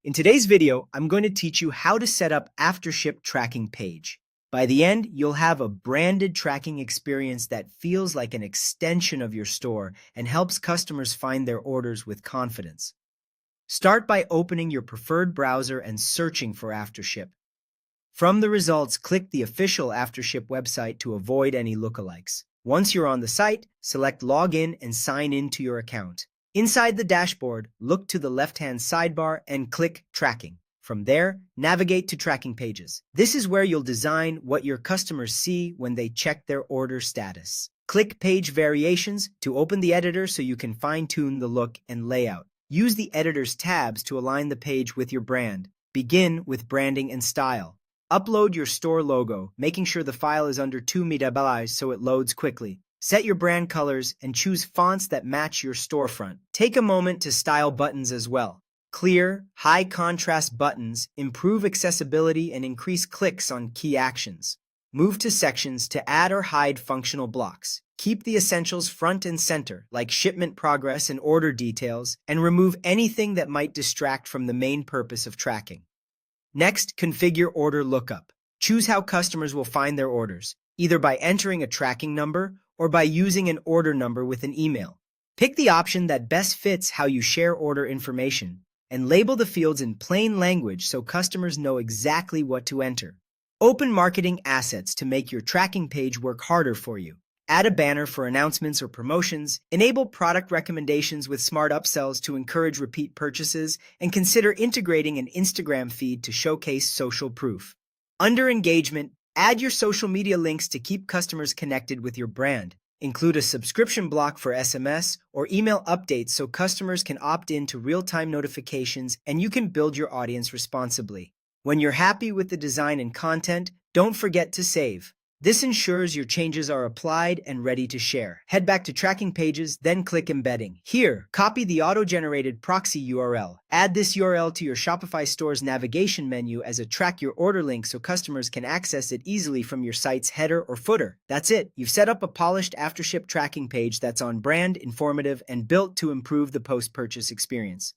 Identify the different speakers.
Speaker 1: In today's video, I'm going to teach you how to set up Aftership tracking page. By the end, you'll have a branded tracking experience that feels like an extension of your store and helps customers find their orders with confidence. Start by opening your preferred browser and searching for Aftership. From the results, click the official Aftership website to avoid any lookalikes. Once you're on the site, select Login and sign in to your account. Inside the dashboard, look to the left-hand sidebar and click Tracking. From there, navigate to Tracking Pages. This is where you'll design what your customers see when they check their order status. Click Page Variations to open the editor so you can fine-tune the look and layout. Use the editor's tabs to align the page with your brand. Begin with branding and style. Upload your store logo, making sure the file is under 2 MB so it loads quickly. Set your brand colors and choose fonts that match your storefront. Take a moment to style buttons as well. Clear, high-contrast buttons improve accessibility and increase clicks on key actions. Move to sections to add or hide functional blocks. Keep the essentials front and center, like shipment progress and order details, and remove anything that might distract from the main purpose of tracking. Next, configure order lookup. Choose how customers will find their orders, either by entering a tracking number or by using an order number with an email. Pick the option that best fits how you share order information, and label the fields in plain language so customers know exactly what to enter. Open marketing assets to make your tracking page work harder for you. Add a banner for announcements or promotions, enable product recommendations with smart upsells to encourage repeat purchases, and consider integrating an Instagram feed to showcase social proof. Under engagement, add your social media links to keep customers connected with your brand. Include a subscription block for SMS or email updates so customers can opt in to real-time notifications and you can build your audience responsibly. When you're happy with the design and content, don't forget to save. This ensures your changes are applied and ready to share. Head back to Tracking Pages, then click Embedding. Here, copy the auto-generated proxy URL. Add this URL to your Shopify store's navigation menu as a Track Your Order link so customers can access it easily from your site's header or footer. That's it. You've set up a polished Aftership tracking page that's on brand, informative, and built to improve the post-purchase experience.